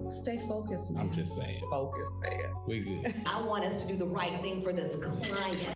Stay focused, man. I'm just saying. Focus, man. We good. I want us to do the right thing for this client.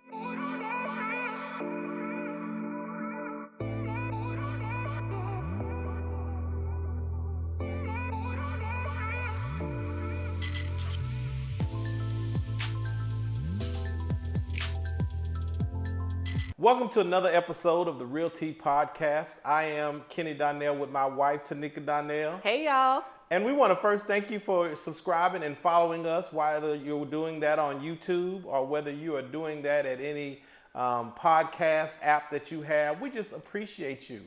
Welcome to another episode of the RealT Podcast. I am Kenny Donnell with my wife, Tanika Donnell. Hey, y'all. And we want to first thank you for subscribing and following us, whether you're doing that on YouTube or whether you are doing that at any podcast app that you have. We just appreciate you.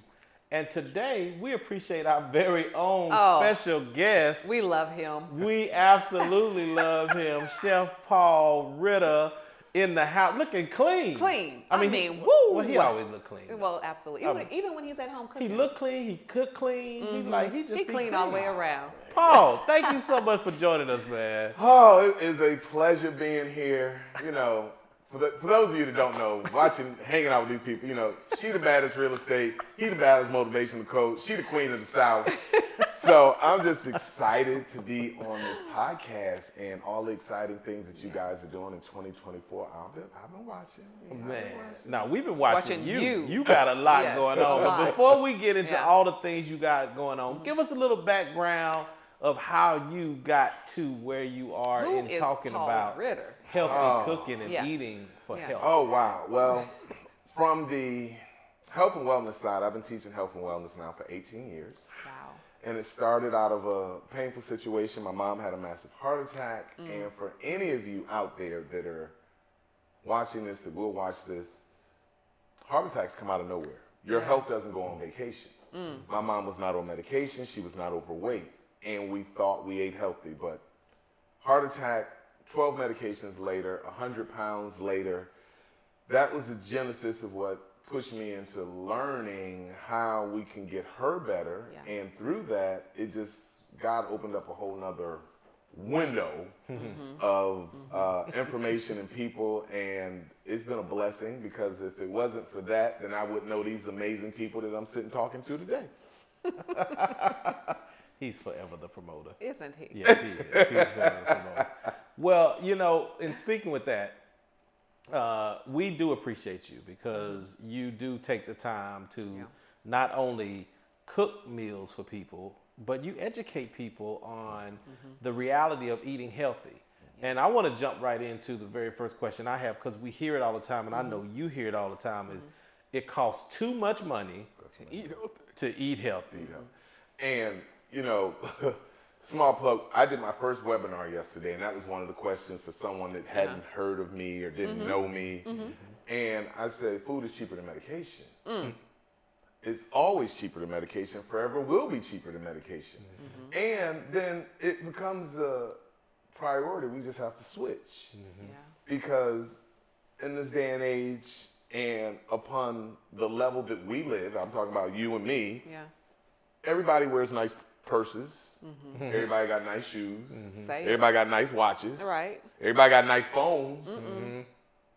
And today, we appreciate our very own special guest. We love him. We absolutely love him, Chef Paul Ritter. In the house, looking clean. Clean. I mean, woo. Well, he always look clean. Well, absolutely. Even when he's at home cooking. He look clean. He cook clean. He clean all the way around. Paul, thank you so much for joining us, man. Oh, it is a pleasure being here. You know, for those of you that don't know, hanging out with these people, you know, she the baddest real estate. He the baddest motivational coach. She the queen of the South. So I'm just excited to be on this podcast and all the exciting things that you guys are doing in 2024. I've been watching. Man, now we've been watching you. You got a lot Yes, going a on. lot. But before we get into Yeah. all the things you got going on, give us a little background of how you got to where you are Who in is talking Paul about Ritter? healthy cooking and Yeah. eating for Yeah. health. Oh, wow. Well, from the health and wellness side, I've been teaching health and wellness now for 18 years. Wow. And it started out of a painful situation. My mom had a massive heart attack. And for any of you out there that are watching this, that will watch this, heart attacks come out of nowhere. Your health doesn't go on vacation. My mom was not on medication. She was not overweight. And we thought we ate healthy. But heart attack, 12 medications later, 100 pounds later, that was the genesis of what pushed me into learning how we can get her better. Yeah. And through that, God opened up a whole nother window of information and people. And it's been a blessing, because if it wasn't for that, then I wouldn't know these amazing people that I'm sitting talking to today. He's forever the promoter. Isn't he? Yes, he is. He's forever the promoter. Well, you know, in speaking with that, we do appreciate you, because you do take the time to not only cook meals for people, but you educate people on the reality of eating healthy. And I want to jump right into the very first question I have, because we hear it all the time, and I know you hear it all the time, is it costs too much money to eat healthy. And, you know, small plug, I did my first webinar yesterday, and that was one of the questions for someone that hadn't heard of me or didn't know me. And I said, food is cheaper than medication. It's always cheaper than medication, forever will be cheaper than medication. And then it becomes a priority. We just have to switch. Because in this day and age, and upon the level that we live, I'm talking about you and me, everybody wears nice purses. Everybody got nice shoes. Everybody got nice watches. Right. Everybody got nice phones.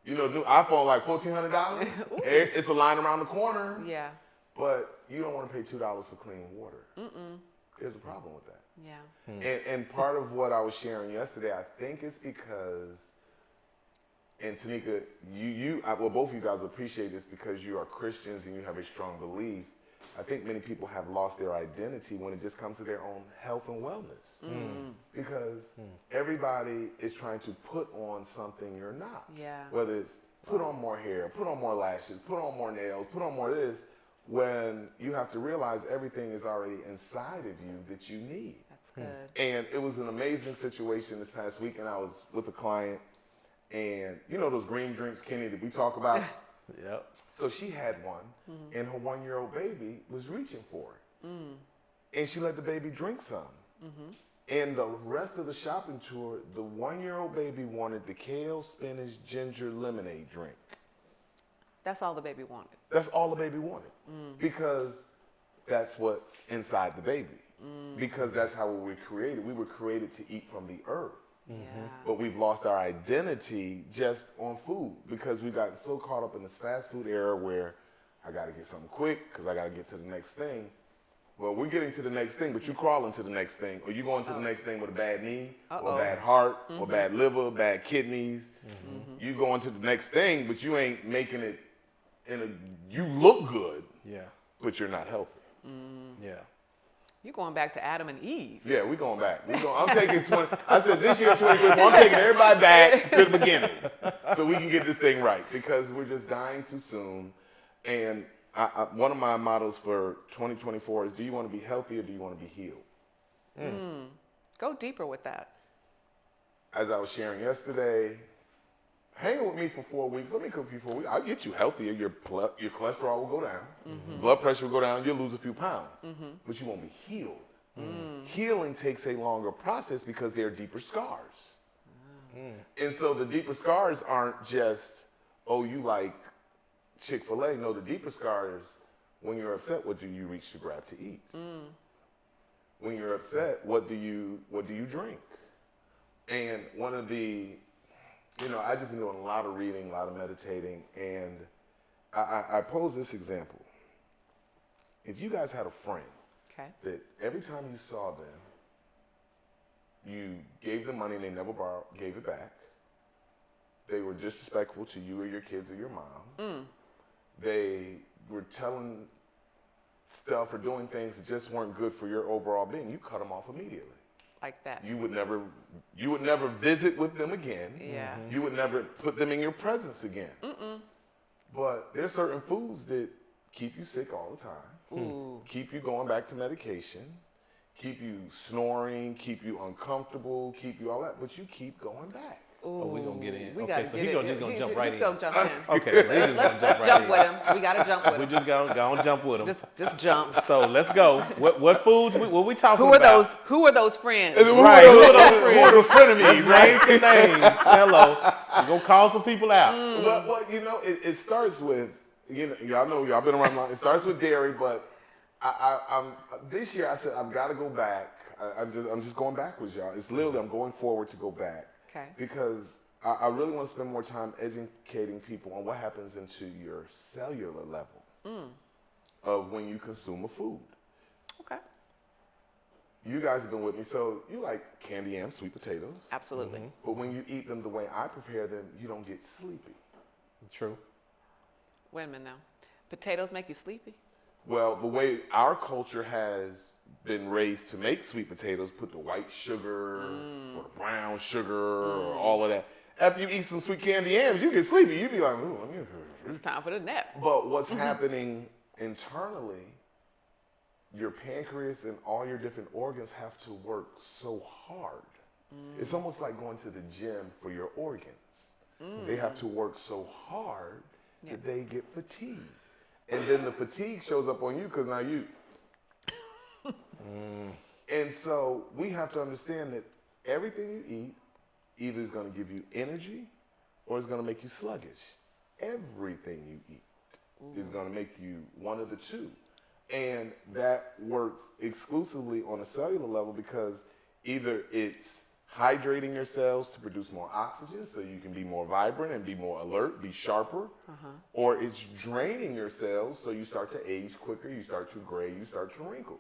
You know, new iPhone like $1,400. It's a line around the corner. Yeah. But you don't want to pay $2 for clean water. There's a problem with that. Yeah. And part of what I was sharing yesterday, I think it's because, and Tanika, well, both of you guys appreciate this because you are Christians and you have a strong belief. I think many people have lost their identity when it just comes to their own health and wellness. Because everybody is trying to put on something you're not. Yeah. Whether it's put on more hair, put on more lashes, put on more nails, put on more this, when you have to realize everything is already inside of you that you need. That's good. And it was an amazing situation this past week, and I was with a client, and you know those green drinks, Kenny, that we talk about? Yep. So she had one, and her 1-year-old baby was reaching for it. And she let the baby drink some. And the rest of the shopping tour, the 1-year-old baby wanted the kale, spinach, ginger lemonade drink. That's all the baby wanted. That's all the baby wanted. Because that's what's inside the baby. Because that's how we were created. We were created to eat from the earth. But we've lost our identity just on food, because we've gotten so caught up in this fast food era where I got to get something quick because I got to get to the next thing. well, we're getting to the next thing, but you crawling to the next thing, or you going to the next thing with a bad knee, or a bad heart, or bad liver, bad kidneys. You going to the next thing, but you ain't making it you look good, but you're not healthy. Yeah. You're going back to Adam and Eve. Yeah, we're going back. I'm taking 20. I said this year, 2024, I'm taking everybody back to the beginning so we can get this thing right, because we're just dying too soon. And one of my mottos for 2024 is, do you want to be healthy or do you want to be healed? Go deeper with that. As I was sharing yesterday, hang with me for 4 weeks. Let me cook for you for 4 weeks. I'll get you healthier. Your cholesterol will go down. Blood pressure will go down. You'll lose a few pounds. But you won't be healed. Healing takes a longer process because there are deeper scars. And so the deeper scars aren't just, oh, you like Chick-fil-A. No, the deeper scars, when you're upset, what do you reach to grab to eat? When you're upset, what do you drink? And one of the, I've just been doing a lot of reading, a lot of meditating, and I pose this example. If you guys had a friend that every time you saw them, you gave them money and they never gave it back. They were disrespectful to you or your kids or your mom. They were telling stuff or doing things that just weren't good for your overall being. You cut them off immediately. Like that. You would never visit with them again. Yeah. You would never put them in your presence again. But there's certain foods that keep you sick all the time. Keep you going back to medication. Keep you snoring. Keep you uncomfortable. Keep you all that. But you keep going back. Oh, we're going to get in. We Okay, so he's just going to jump right in. Let's go jump in. Okay, Let's jump with him. We got to jump with him. We just going to jump with him. Just jump. So let's go. What foods, what we talking Who are about? Who are those friends? Right, who are those Who are those frenemies, Names right? some names. Hello. We're going to call some people out. Well, it starts with, y'all been around long. It starts with dairy, but I'm this year I said I've got to go back. I'm just going backwards, y'all. It's literally I'm going forward to go back. Okay. Because I really want to spend more time educating people on what happens into your cellular level of when you consume a food. Okay. You guys have been with me, so you like candy yams, sweet potatoes. Absolutely. But when you eat them the way I prepare them, you don't get sleepy. True. Wait a minute now. Potatoes make you sleepy? Well, the way our culture has been raised to make sweet potatoes, put the white sugar or the brown sugar or all of that. After you eat some sweet candy yams, you get sleepy. You be like, ooh, It's time for the nap. But what's happening internally, your pancreas and all your different organs have to work so hard. It's almost like going to the gym for your organs. They have to work so hard that they get fatigued. And then the fatigue shows up on you because now you. And so we have to understand that everything you eat either is going to give you energy or it's going to make you sluggish. Everything you eat is going to make you one of the two. And that works exclusively on a cellular level because either it's hydrating your cells to produce more oxygen so you can be more vibrant and be more alert, be sharper, or it's draining your cells so you start to age quicker, you start to gray, you start to wrinkle.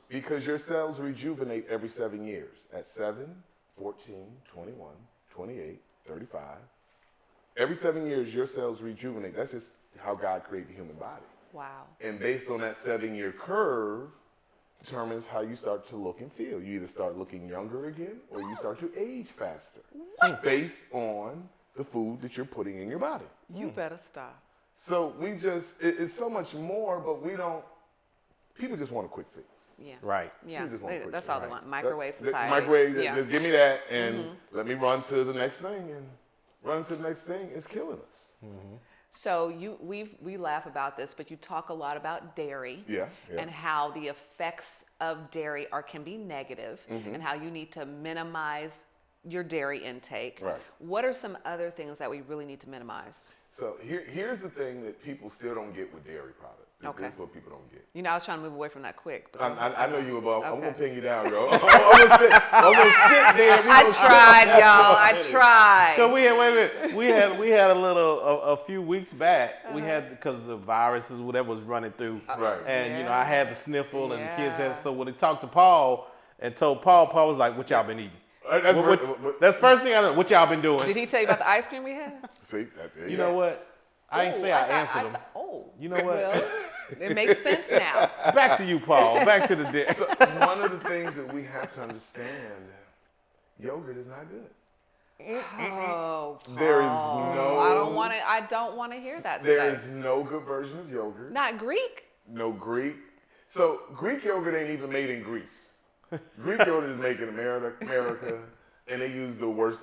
Because your cells rejuvenate every 7 years at 7, 14, 21, 28, 35. Every 7 years, your cells rejuvenate. That's just how God created the human body. Wow. And based on that 7-year curve, determines how you start to look and feel. You either start looking younger again or you start to age faster. Based on the food that you're putting in your body. You better stop. So it's so much more, but people just want a quick fix. Yeah. Right. Yeah. People just want a quick That's fix. all they want. Microwave society. Microwave, Yeah. just give me that and let me run to the next thing. And running to the next thing is killing us. So we laugh about this, but you talk a lot about dairy and how the effects of dairy can be negative and how you need to minimize your dairy intake. Right. What are some other things that we really need to minimize? So here's the thing that people still don't get with dairy products. Okay. This is what people don't get. You know, I was trying to move away from that quick. But I know you were, but I'm Okay. going to pin you down, girl. I'm going to sit there. I tried, y'all. I tried. Cause wait a minute. We had a few weeks back. We had, because the viruses, whatever was running through. Right. And, you know, I had the sniffle and the kids had, Yeah. so when they talked to Paul and told Paul was like, what y'all been eating? That's That's first thing I know. What y'all been doing? Did he tell you about the ice cream we had? See, You know what? I ain't say I answered him. You know what? Well, it makes sense now. Back to you, Paul. Back to the dish. So one of the things that we have to understand, yogurt is not good. Oh, There is no. I don't want to hear that There today. is no good version of yogurt. Not Greek. No Greek. So Greek yogurt ain't even made in Greece. Greek yogurt is made in America, and they use the worst.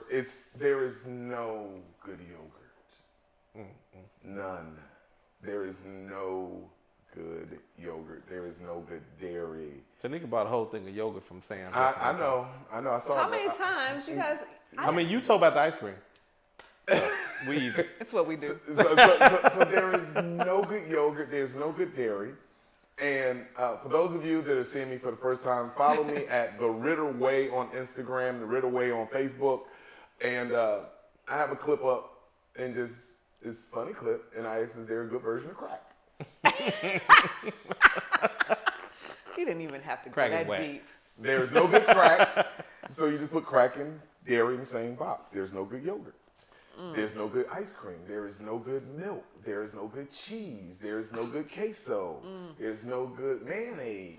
There is no good yogurt. None. There is no good yogurt. There is no good dairy. Tanika bought a whole thing of yogurt from Sam's. I know. I saw. How many times you guys? I mean, you told about the ice cream. We eat it. That's what we do. So there is no good yogurt. There's no good dairy. And for those of you that are seeing me for the first time, follow me at The Ritter Way on Instagram, The Ritter Way on Facebook. And I have a clip up, and just this funny clip, and I asked, is there a good version of crack? He didn't even have to Crack go is that whack. deep. There is no good crack. So you just put crack and dairy in the same box. There's no good yogurt. There's no good ice cream. There is no good milk. There is no good cheese. There is no good queso. There's no good mayonnaise.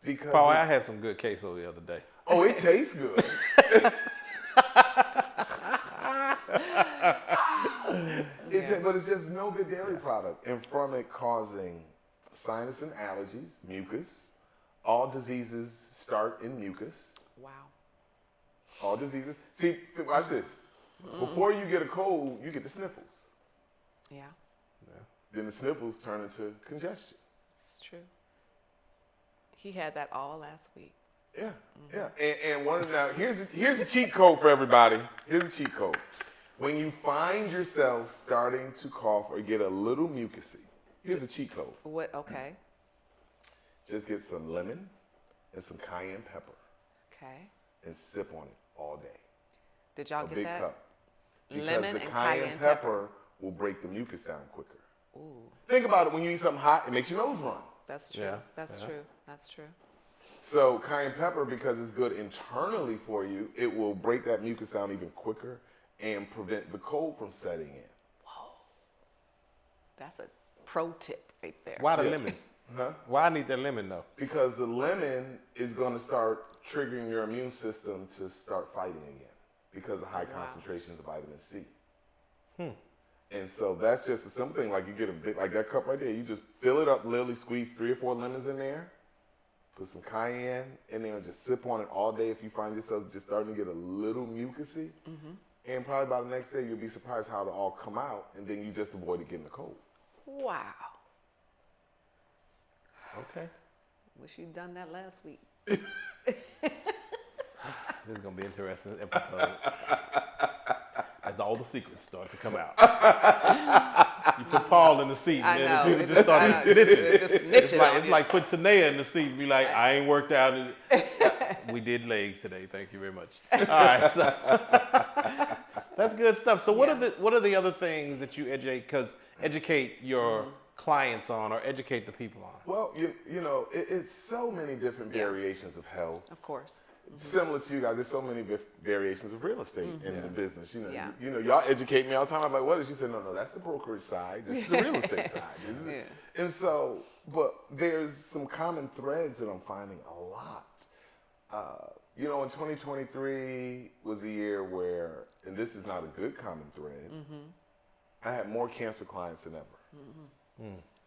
Because Paul, I had some good queso the other day. oh, it tastes good. But it's just no good dairy product. And from it causing sinus and allergies, mucus. All diseases start in mucus. Wow. All diseases. See, watch this. Before you get a cold, you get the sniffles. Yeah, Then the sniffles turn into congestion. it's true. He had that all last week. Yeah, yeah. And now here's a cheat code for everybody. Here's a cheat code. When you find yourself starting to cough or get a little mucusy, here's a cheat code. What? Okay. Just get some lemon and some cayenne pepper Okay. and sip on it all day. Did y'all A get big that? cup. Because Lemon the and cayenne pepper will break the mucus down quicker. Ooh, Think about it. When you eat something hot, it makes your nose run. that's true. Yeah, That's yeah. true. That's true. So cayenne pepper, because it's good internally for you, it will break that mucus down even quicker and prevent the cold from setting in. Whoa. That's a pro tip right there. Why the Yeah. lemon? Huh? Why I need that lemon though? Because the lemon is going to start triggering your immune system to start fighting again because of high concentrations of vitamin C. And so that's just a simple thing. Like you get a bit like that cup right there. You just fill it up, literally squeeze 3 or 4 lemons in there, put some cayenne in there, and just sip on it all day. If you find yourself just starting to get a little mucusy, and probably by the next day you'll be surprised how it'll all come out, and then you just avoid it getting a cold. Wow. Okay. Wish you'd done that last week. This is gonna be an interesting episode. As all the secrets start to come out. You put Paul in the seat, I man, know. and people It just start just- I know. snitching. Just snitching on It's you. like put Tanea in the seat and be like, I ain't worked out. We did legs today. Thank you very much. All right, so that's good stuff. So what are the other things that you educate your clients on or educate the people on? Well, you know, it's so many different variations of health. Of course. Similar to you guys, there's so many variations of real estate in the business. You know, Yeah. you know, y'all educate me all the time. I'm like, what is? You said, no, that's the brokerage side. This is the real estate side. This is And so, but there's some common threads that I'm finding a lot. You know, in 2023 was a year where, and this is not a good common thread, I had more cancer clients than ever.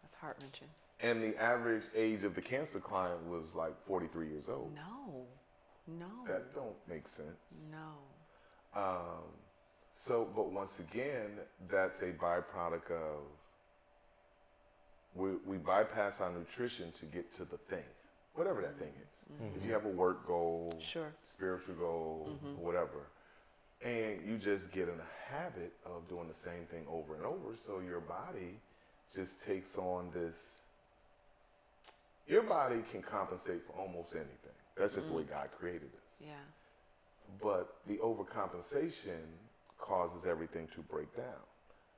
That's heart-wrenching. And the average age of the cancer client was like 43 years old. No. That don't make sense. No. But once again, that's a byproduct of we bypass our nutrition to get to the thing, whatever that thing is. If you have a work goal, Sure. spiritual goal, or whatever, and you just get in a habit of doing the same thing over and over, so your body just takes on this your body can compensate for almost anything. That's just the way God created us. Yeah. But the overcompensation causes everything to break down.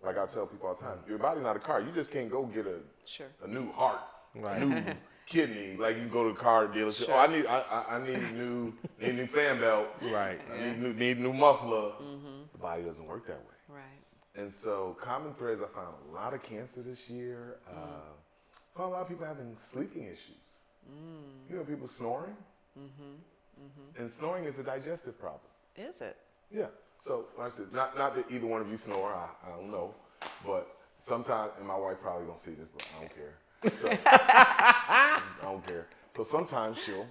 Like I tell people all the time, your body's not a car. You just can't go get a new heart, a new kidney. Like you go to the car dealership. Sure. Oh, I need a new fan belt. Right. I need a new muffler. The body doesn't work that way. Right. And so common threads, I found a lot of cancer this year. I found a lot of people having sleeping issues. You know, people snoring. And snoring is a digestive problem. Is it? Yeah. So watch this. Not that either one of you snore. I don't know, but sometimes, and my wife probably don't see this, but I don't care. So, I don't care. So sometimes she'll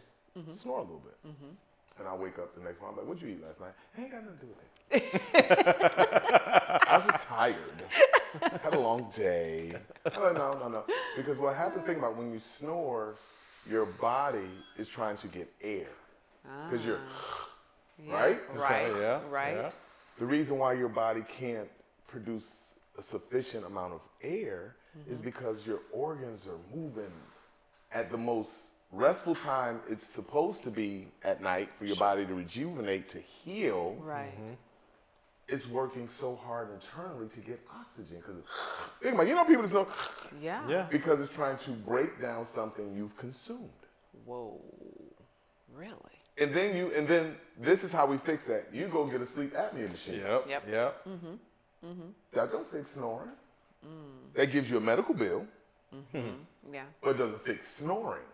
snore a little bit, and I wake up the next morning. I'm like, "What'd you eat last night?" I ain't got nothing to do with it. I was just tired. Had a long day. I'm like, no. Because what happens? Think about when you snore, your body is trying to get air because you're. Yeah. Right? Okay, yeah. Right. Yeah. The reason why your body can't produce a sufficient amount of air is because your organs are moving at the most restful time it's supposed to be at night for your body to rejuvenate, to heal. Right. It's working so hard internally to get oxygen. Because think about it, you know people just know Yeah. because it's trying to break down something you've consumed. Whoa. Really? And then this is how we fix that. You go get a sleep apnea machine. Yep. That don't fix snoring. That gives you a medical bill, Yeah. but it doesn't fix snoring.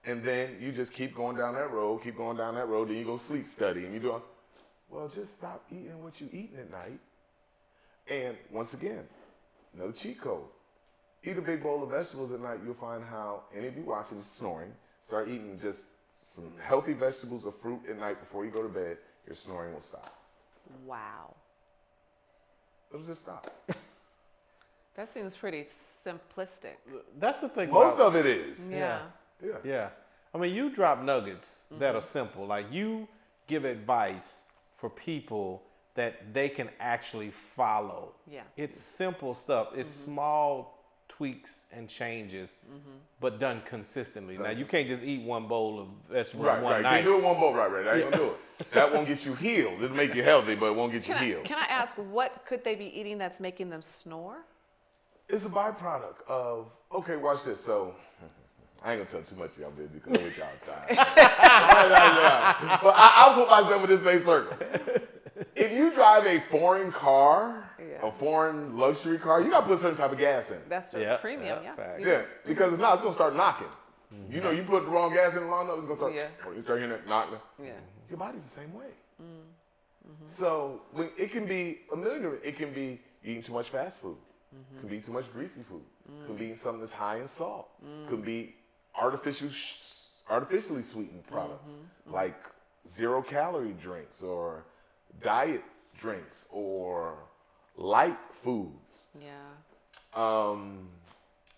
And then you just keep going down that road, then you go sleep study, and you do, well, just stop eating what you're eating at night. And once again, another cheat code. Eat a big bowl of vegetables at night, you'll find how, any of you watching is snoring, start eating just some healthy vegetables or fruit at night before you go to bed, your snoring will stop. Wow. It'll just stop. That seems pretty simplistic. That's the thing. Most of it is. Yeah. Yeah. I mean, you drop nuggets that are simple. Like you give advice for people that they can actually follow. Yeah. It's simple stuff. It's small tweaks and changes, but done consistently. Now, you can't just eat one bowl of vegetables one night. Can't do it one bowl, right. I ain't gonna do it. That won't get you healed. It'll make you healthy, but it won't get you healed. Can I ask, what could they be eating that's making them snore? It's a byproduct of, okay, watch this. So, I ain't gonna tell too much of y'all business because I wish y'all tired. But I'll put myself in the same circle. If you drive a foreign car, a foreign luxury car, you gotta put a certain type of gas in it. That's premium, yeah. Yeah, because if not, it's gonna start knocking. You know, you put the wrong gas in the long enough, it's gonna start. You start hearing it knocking. Yeah. Your body's the same way. So it can be a million different. It can be eating too much fast food. It can be too much greasy food. It can be eating something that's high in salt. It can be artificially sweetened products like 0-calorie drinks or diet drinks or light foods. Yeah.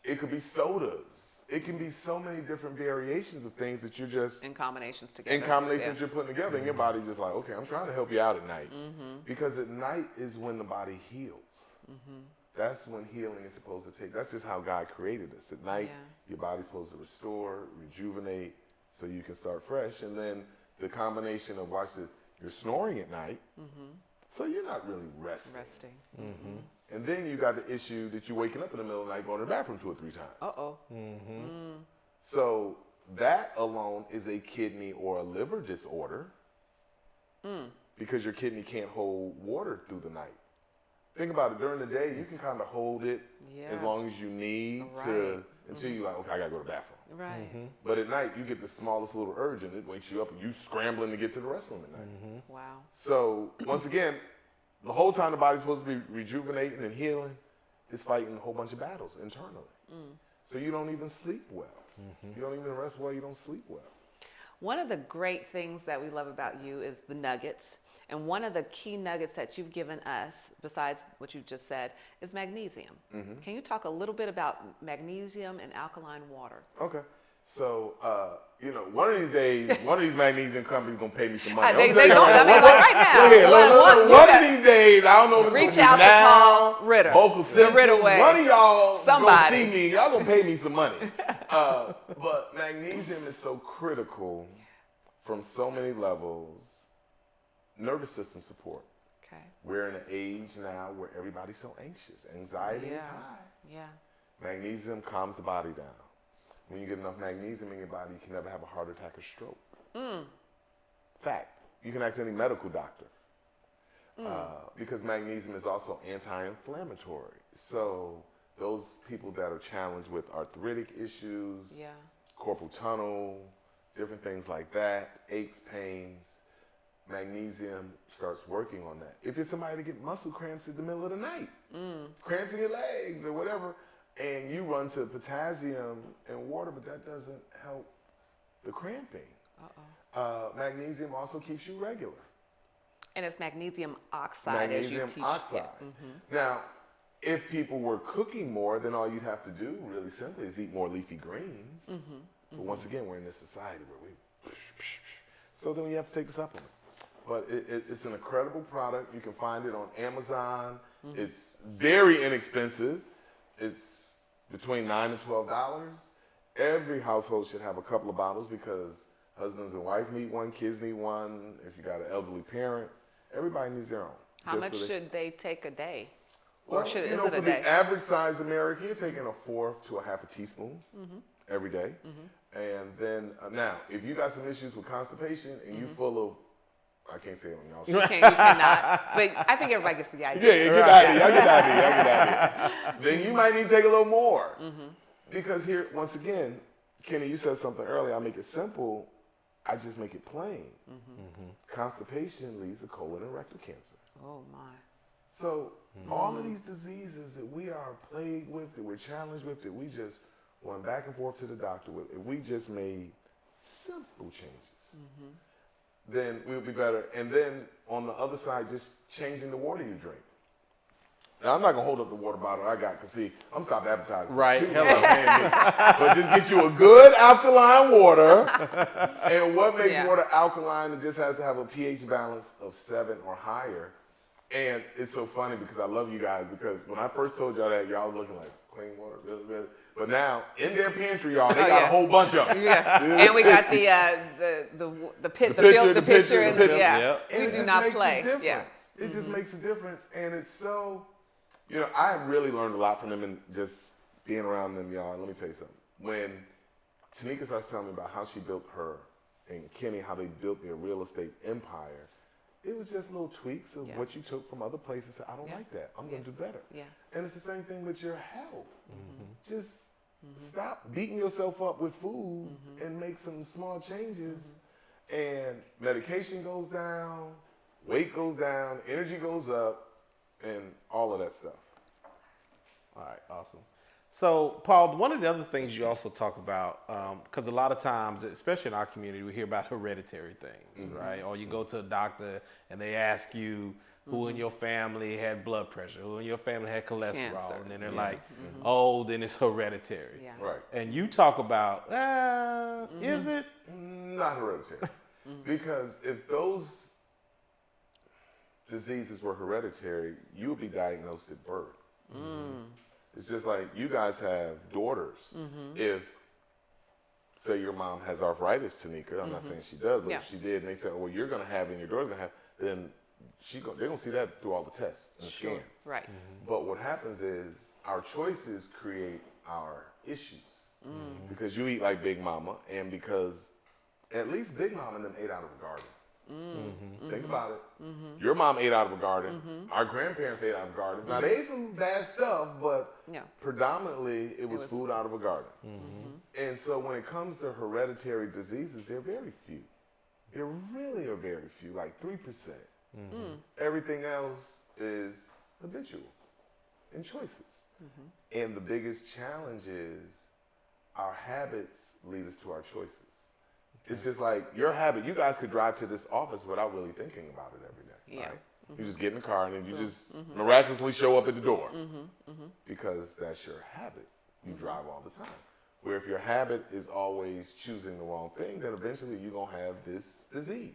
It could be sodas. It can be so many different variations of things that you're just In combinations together. that you're putting together, and your body's just like, okay, I'm trying to help you out at night, because at night is when the body heals. That's when healing is supposed to take. That's just how God created us. At night, your body's supposed to restore, rejuvenate, so you can start fresh. And then the combination of you're snoring at night, so you're not really resting. And then you got the issue that you're waking up in the middle of the night, going to the bathroom 2 or 3 times. So that alone is a kidney or a liver disorder, because your kidney can't hold water through the night. Think about it. During the day, you can kind of hold it as long as you need to, until you're like, okay, I got to go to the bathroom. Right. But at night, you get the smallest little urge, and it wakes you up, and you scrambling to get to the restroom at night. Wow. So once again, the whole time the body's supposed to be rejuvenating and healing, it's fighting a whole bunch of battles internally. So you don't even sleep well. You don't even rest well. You don't sleep well. One of the great things that we love about you is the nuggets. And one of the key nuggets that you've given us, besides what you just said, is magnesium. Can you talk a little bit about magnesium and alkaline water? Okay. So, one of these days, one of these magnesium companies gonna pay me some money. They don't. I mean, right now. Look, one of these days, I don't know if it's reach gonna out be now, to Paul Ritter. Vocal Simpson, Ritter way. one of y'all Somebody. gonna see me. Y'all gonna pay me some money. But magnesium is so critical from so many levels. Nervous system support. Okay. We're in an age now where everybody's so anxious. Anxiety is high. Yeah. Magnesium calms the body down. When you get enough magnesium in your body, you can never have a heart attack or stroke. Fact. You can ask any medical doctor. Because magnesium is also anti-inflammatory. So those people that are challenged with arthritic issues, carpal tunnel, different things like that, aches, pains, magnesium starts working on that. If you're somebody that get muscle cramps in the middle of the night, cramps in your legs or whatever, and you run to potassium and water, but that doesn't help the cramping. Magnesium also keeps you regular. And it's magnesium oxide, as you teach. Magnesium oxide. Now, if people were cooking more, then all you'd have to do, really simply, is eat more leafy greens. But once again, we're in this society where we... So then you have to take the supplement. But it's an incredible product. You can find it on Amazon. It's very inexpensive. It's between $9 and $12. Every household should have a couple of bottles because husbands and wife need one, kids need one. If you got an elderly parent, everybody needs their own. How much should they take a day? Well, or should, for the average size American, you're taking a fourth to a half a teaspoon every day. And then now, if you got some issues with constipation and you full of, I can't say it on y'all show. You cannot. But I think everybody gets the idea. Yeah, get the idea. Then you might need to take a little more. Because here, once again, Kenny, you said something earlier. I make it simple. I just make it plain. Constipation leads to colon and rectal cancer. Oh, my. So all of these diseases that we are plagued with, that we're challenged with, that we just went back and forth to the doctor with, if we just made simple changes, then we'll be better. And then on the other side, just changing the water you drink. Now, I'm not going to hold up the water bottle I got because, see, I'm stopped advertising. Right. People are paying me. But just get you a good alkaline water. And what makes water alkaline? It just has to have a pH balance of 7 or higher. And it's so funny because I love you guys because when I first told y'all that, y'all was looking like clean water. But now, in their pantry, y'all, they got a whole bunch of them. And we got the pitcher, and we do not play. It just makes a difference, and it's so, I have really learned a lot from them and just being around them, y'all. Let me tell you something. When Tanika starts telling me about how she built her and Kenny, how they built their real estate empire, it was just little tweaks of what you took from other places. I don't like that. I'm going to do better. And it's the same thing with your health. Just stop beating yourself up with food and make some small changes. And medication goes down, weight goes down, energy goes up, and all of that stuff. All right, awesome. So, Paul, one of the other things you also talk about, because a lot of times, especially in our community, we hear about hereditary things, right? Or you go to a doctor and they ask you who in your family had blood pressure, who in your family had cholesterol, Cancer. and then they're like, oh, then it's hereditary. Right. And you talk about, is it? Not hereditary. Because if those diseases were hereditary, you would be diagnosed at birth. It's just like you guys have daughters. If, say, your mom has arthritis, Tanika, I'm not saying she does, but if she did, and they said, well, you're going to have it and your daughter's going to have, then they're going to see that through all the tests and scans. Right. But what happens is our choices create our issues. Because you eat like Big Mama, and because at least Big Mama and them ate out of a garden. Think about it. Your mom ate out of a garden. Our grandparents ate out of gardens. Now, they ate some bad stuff, but predominantly it was food out of a garden. And so when it comes to hereditary diseases, they're very few. There really are very few, like 3%. Everything else is habitual and choices. And the biggest challenge is our habits lead us to our choices. It's just like your habit. You guys could drive to this office without really thinking about it every day. Right? You just get in the car and then you just miraculously show up at the door because that's your habit. You drive all the time. Where if your habit is always choosing the wrong thing, then eventually you're going to have this disease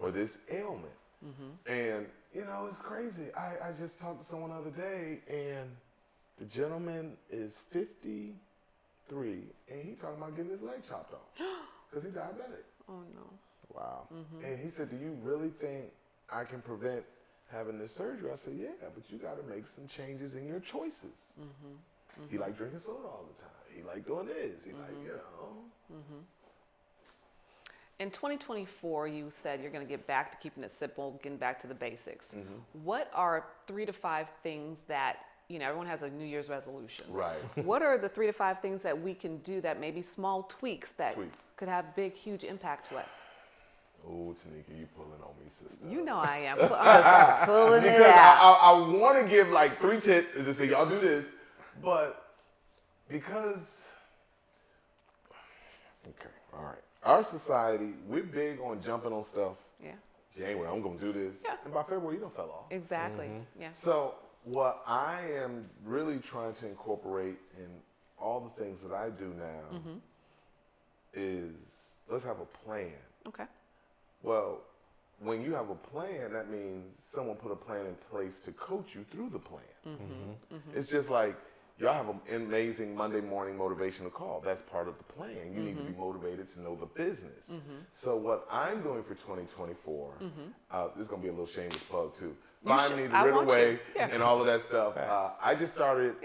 or this ailment. And, you know, it's crazy. I just talked to someone the other day, and the gentleman is 53, and he talking about getting his leg chopped off because he's diabetic. Oh, no. Wow. And he said, do you really think I can prevent having this surgery? I said, yeah, but you got to make some changes in your choices. He like drinking soda all the time. He like doing this. He like, you know. In 2024, you said you're going to get back to keeping it simple, getting back to the basics. What are 3 to 5 things that, you know, everyone has a New Year's resolution. Right. What are the 3 to 5 things that we can do that maybe small tweaks that could have big, huge impact to us? Oh, Tanika, you pulling on me, sister. You know I am. I'm pulling it Because out. I want to give like 3 tips and just say, y'all do this. But because, okay, all right. Our society, we're big on jumping on stuff. Yeah. January, I'm going to do this. Yeah. And by February, you done fell off. Exactly. Yeah. So what I am really trying to incorporate in all the things that I do now is let's have a plan. Okay. Well, when you have a plan, that means someone put a plan in place to coach you through the plan. It's just like y'all have an amazing Monday morning motivational call. That's part of the plan. You need to be motivated to know the business. So what I'm doing for 2024, this is going to be a little shameless plug too. Find me the Ritter Way and all of that stuff. I just started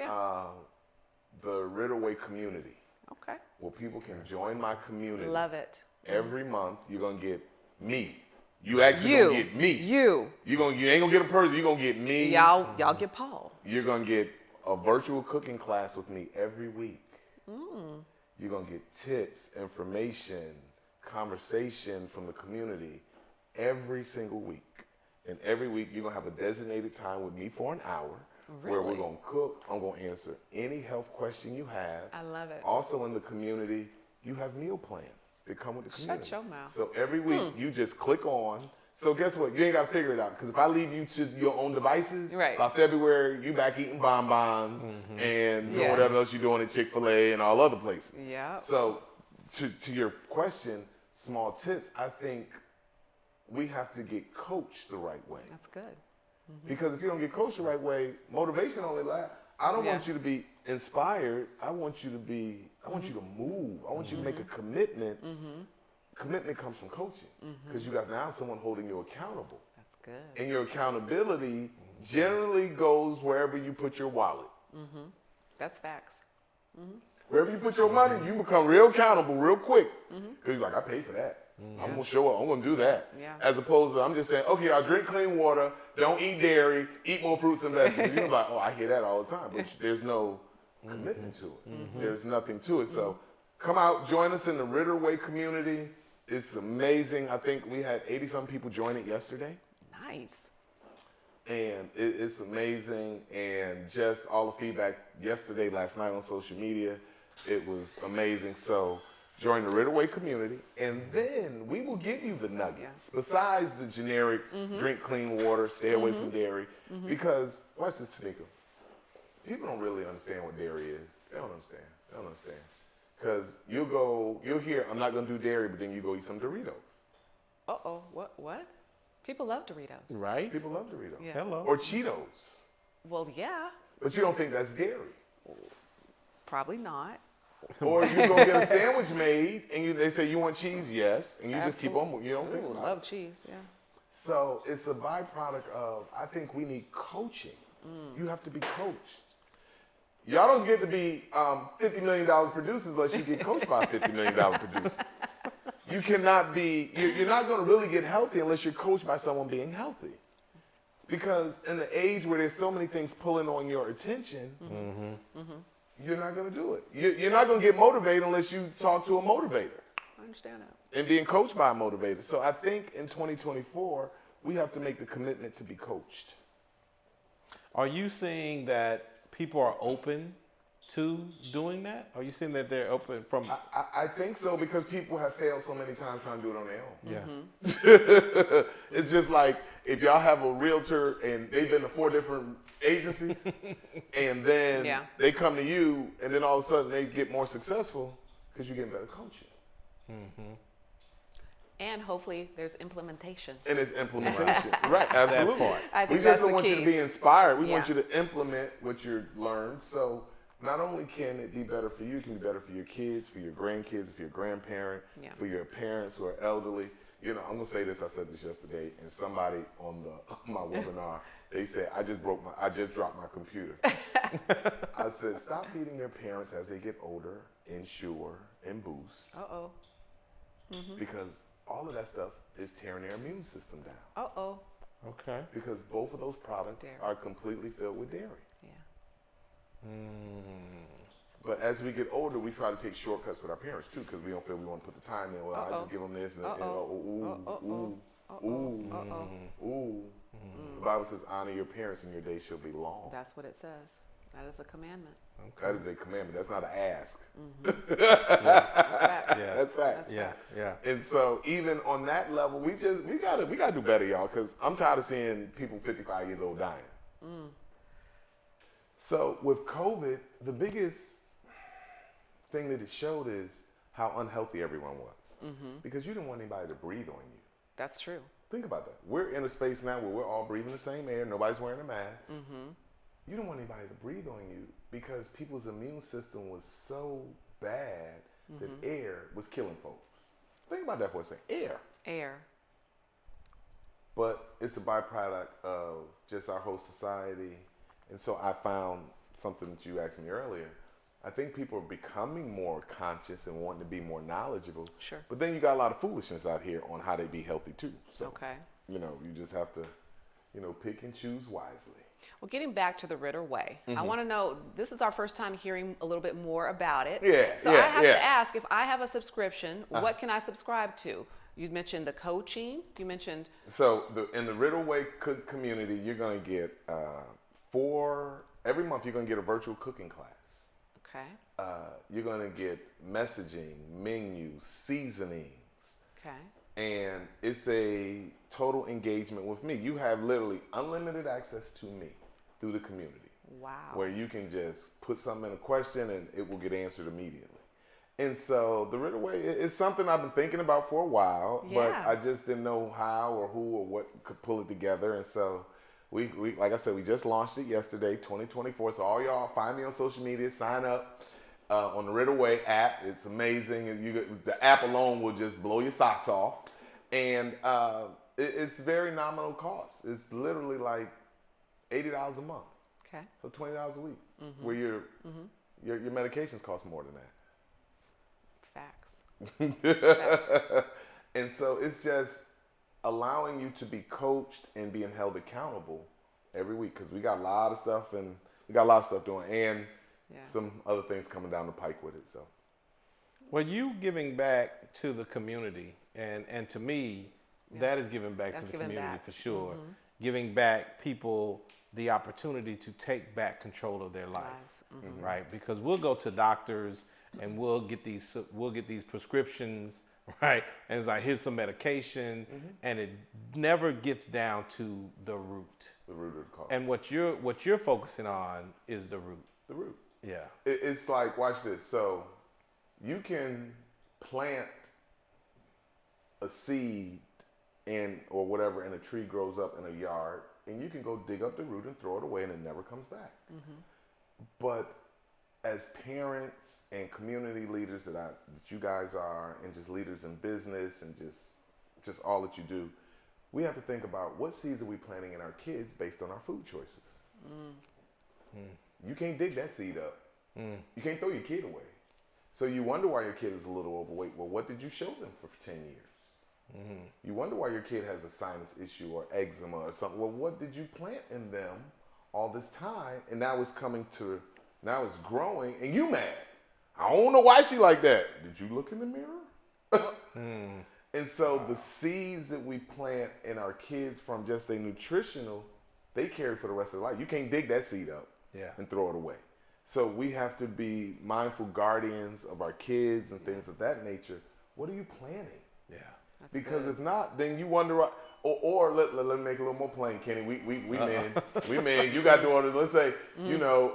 the Ritter Way community. Okay. Where people can join my community. Love it. Every month, you're going to get me. You actually going to get me. You ain't going to get a person. You're going to get me. Y'all get Paul. You're going to get a virtual cooking class with me every week. You're going to get tips, information, conversation from the community every single week. And every week, you're going to have a designated time with me for an hour where we're going to cook. I'm going to answer any health question you have. I love it. Also in the community, you have meal plans that come with the community. Shut your mouth. So every week, you just click on. So guess what? You ain't got to figure it out. Because if I leave you to your own devices, by February, you back eating bonbons and doing whatever else you're doing at Chick-fil-A and all other places. Yeah. So to your question, small tips, I think we have to get coached the right way. That's good. Because if you don't get coached the right way, motivation only lasts. I don't want you to be inspired. I want you to move. I want you to make a commitment. Commitment comes from coaching because you got now someone holding you accountable. That's good. And your accountability generally goes wherever you put your wallet. That's facts. Wherever you put your money, you become real accountable real quick. Because you're like, I paid for that. I'm going to show up. I'm going to do that. As opposed to, I'm just saying, okay, I'll drink clean water, don't eat dairy, eat more fruits and vegetables. You're like, oh, I hear that all the time. But there's no commitment to it. There's nothing to it. So come out, join us in the Ritter Way community. It's amazing. I think we had 80-some people join it yesterday. Nice. And it's amazing. And just all the feedback yesterday, last night on social media, it was amazing. So join the Ritter Way community, and then we will give you the nuggets. Besides the generic drink clean water, stay away from dairy. Because, watch this, Tanika. People don't really understand what dairy is. They don't understand. They don't understand. Because you'll hear, I'm not going to do dairy, but then you go eat some Doritos. Uh-oh. What? People love Doritos. Right? People love Doritos. Yeah. Hello. Or Cheetos. Well, yeah. But you don't think that's dairy. Probably not. Or you go get a sandwich made, and they say, you want cheese? Yes. And you just keep on, you don't think Ooh, about love it. cheese, yeah. So it's a byproduct of, I think we need coaching. You have to be coached. Y'all don't get to be $50 million producers unless you get coached by a $50 million producer. You cannot be, you're not going to really get healthy unless you're coached by someone being healthy. Because in the age where there's so many things pulling on your attention, you're not going to do it. You're not going to get motivated unless you talk to a motivator. I understand that. And being coached by a motivator. So I think in 2024, we have to make the commitment to be coached. Are you seeing that people are open to doing that? Are you seeing that they're open from? I think so, because people have failed so many times trying to do it on their own. Yeah. It's just like if y'all have a realtor and they've been to 4 different agencies, and then they come to you, and then all of a sudden they get more successful because you're getting better coaching. Mm-hmm. And hopefully there's implementation. And it's implementation. Right, absolutely. I think we that's just don't the want you key. to be inspired. We want you to implement what you learned. So not only can it be better for you, it can be better for your kids, for your grandkids, for your grandparent, for your parents who are elderly. You know, I'm gonna say this. I said this yesterday, and somebody on my webinar, they said, I just dropped my computer. I said, stop feeding your parents as they get older, Ensure and Boost. Mm-hmm. Because all of that stuff is tearing their immune system down. Okay. Because both of those products are completely filled with dairy. Yeah. But as we get older, we try to take shortcuts with our parents too, because we don't feel we want to put the time in. Well, I just give them this, and The Bible says, honor your parents, and your days shall be long. That's what it says. That is a commandment. Okay. That is a commandment. That's not an ask. Mm-hmm. That's facts. Yeah. That's facts. Yeah. And so even on that level, we gotta do better, y'all, because I'm tired of seeing people 55 years old dying. So with COVID, the biggest thing that it showed is how unhealthy everyone was, because you didn't want anybody to breathe on you. That's true. Think about that. We're in a space now where we're all breathing the same air. Nobody's wearing a mask. You don't want anybody to breathe on you because people's immune system was so bad that air was killing folks. Think about that for a second. Air. But it's a byproduct of just our whole society. And so I found something that you asked me earlier. I think people are becoming more conscious and wanting to be more knowledgeable. Sure. But then you got a lot of foolishness out here on how they be healthy too. So, you know, you just have to, you know, pick and choose wisely. Well, getting back to the Ritter Way, I want to know, this is our first time hearing a little bit more about it. So I have to ask, if I have a subscription, what can I subscribe to? You mentioned the coaching. You mentioned... So in the Ritter Way community, you're going to get every month you're going to get a virtual cooking class. Okay. You're going to get messaging, menus, seasonings. Okay. And it's a total engagement with me. You have literally unlimited access to me through the community. Wow. Where you can just put something in a question and it will get answered immediately. And so the Ritter Way is something I've been thinking about for a while, but I just didn't know how or who or what could pull it together. And so we like I said, we just launched it yesterday, 2024. So all y'all find me on social media, sign up. On the Ritter Way app. It's amazing. The app alone will just blow your socks off. And it's very nominal cost. It's literally like $80 a month. Okay. So $20 a week, where your medications cost more than that. Facts. And so it's just allowing you to be coached and being held accountable every week, because we got a lot of stuff doing, and some other things coming down the pike with it. So, well, you giving back to the community, and to me, that is giving back to the community for sure. Giving back people the opportunity to take back control of their lives, right? Because we'll go to doctors and we'll get these prescriptions, right? And it's like, here's some medication, and it never gets down to the root. The root of the cause. And what you're focusing on is the root. The root. Yeah. It's like, watch this. So you can plant a seed or whatever, and a tree grows up in a yard, and you can go dig up the root and throw it away, and it never comes back. But as parents and community leaders that you guys are, and just leaders in business and just all that you do, we have to think about what seeds are we planting in our kids based on our food choices. You can't dig that seed up. You can't throw your kid away. So you wonder why your kid is a little overweight. Well, what did you show them for 10 years? You wonder why your kid has a sinus issue or eczema or something. Well, what did you plant in them all this time? And now it's growing, and you mad. I don't know why she like that. Did you look in the mirror? And so the seeds that we plant in our kids from just a nutritional, they carry for the rest of their life. You can't dig that seed up and throw it away. So we have to be mindful guardians of our kids and things of that nature. What are you planting? Yeah. Because if not, then you wonder, Or let me make it a little more plain, Kenny. We men. You got daughters. Let's say,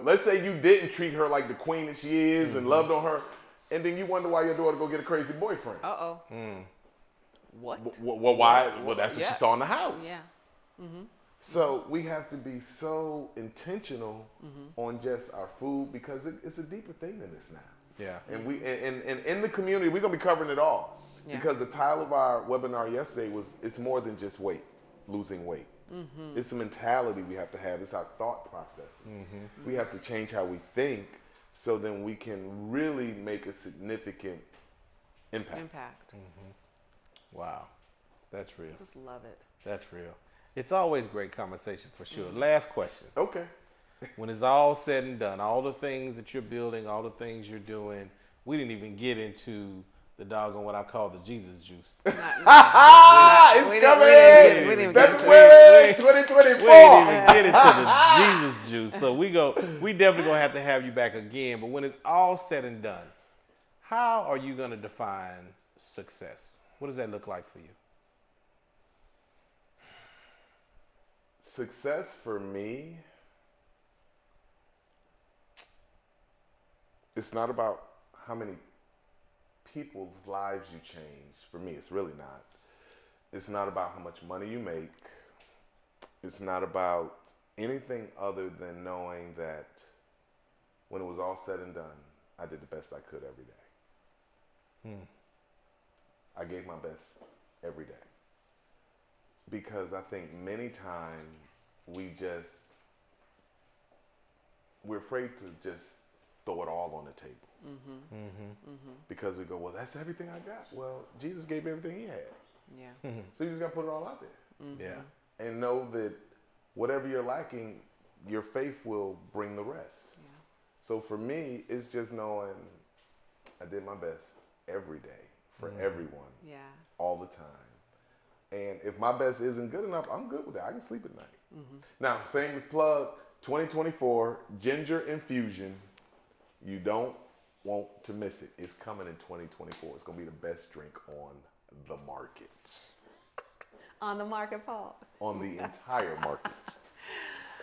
let's say you didn't treat her like the queen that she is and loved on her, and then you wonder why your daughter go get a crazy boyfriend. What? Well, why? Well, that's what she saw in the house. Yeah. Mm-hmm. So we have to be so intentional on just our food because it's a deeper thing than this now. Yeah. And and in the community, we're gonna be covering it all. Yeah. Because the title of our webinar yesterday was, it's more than just losing weight. Mm-hmm. It's a mentality we have to have. It's our thought processes. Mm-hmm. We have to change how we think so then we can really make a significant impact. Mm-hmm. Wow. That's real. I just love it. That's real. It's always great conversation for sure. Last question. Okay. When it's all said and done, all the things that you're building, all the things you're doing, we didn't even get into the doggone what I call the Jesus juice. It's coming! February 2024! We didn't even get into the Jesus juice. So we definitely going to have you back again. But when it's all said and done, how are you going to define success? What does that look like for you? Success for me, it's not about how many people's lives you change. For me, it's really not. It's not about how much money you make. It's not about anything other than knowing that when it was all said and done, I did the best I could every day. I gave my best every day. Because I think many times we're afraid to just throw it all on the table. Mm-hmm. Mm-hmm. Because we go, well, that's everything I got. Well, Jesus gave everything he had. Yeah. Mm-hmm. So you just got to put it all out there. Mm-hmm. Yeah. And know that whatever you're lacking, your faith will bring the rest. Yeah. So for me, it's just knowing I did my best every day for everyone. Yeah. All the time. And if my best isn't good enough, I'm good with that. I can sleep at night. Mm-hmm. Now, shameless plug, 2024, ginger infusion. You don't want to miss it. It's coming in 2024. It's going to be the best drink on the market. On the market, Paul. On the entire market.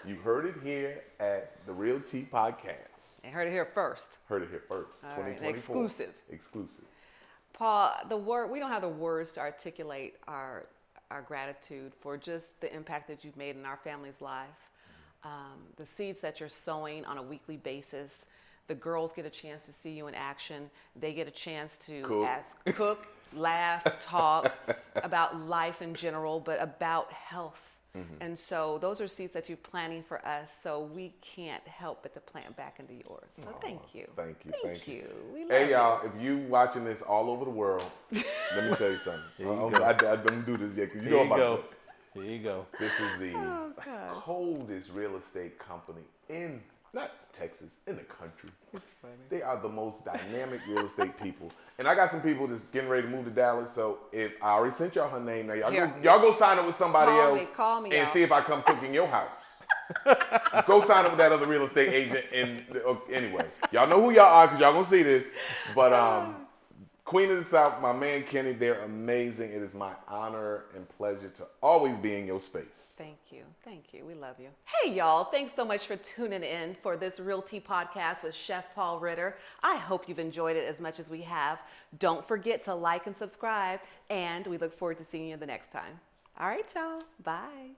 You heard it here at the RealT Podcast. And heard it here first. Heard it here first. All 2024. Right, exclusive. Paul, we don't have the words to articulate our gratitude for just the impact that you've made in our family's life. The seeds that you're sowing on a weekly basis. The girls get a chance to see you in action. They get a chance to cook, laugh, talk about life in general, but about health. Mm-hmm. And so those are seeds that you're planting for us. So we can't help but to plant back into yours. So thank you. Thank you. We love hey, y'all, if you watching this all over the world, let me tell you something. I don't do this yet because you know I'm about to say. Here you go. This is the coldest real estate company in, not Texas, in the country. They are the most dynamic real estate people. And I got some people that's getting ready to move to Dallas. So if I already sent y'all her name, now y'all go sign up with somebody else and see if I come cook in your house. Go sign up with that other real estate agent. And anyway, y'all know who y'all are because y'all gonna see this. But Queen of the South, my man Kenny, they're amazing. It is my honor and pleasure to always be in your space. Thank you. We love you. Hey, y'all. Thanks so much for tuning in for this RealT Podcast with Chef Paul Ritter. I hope you've enjoyed it as much as we have. Don't forget to like and subscribe, and we look forward to seeing you the next time. All right, y'all. Bye.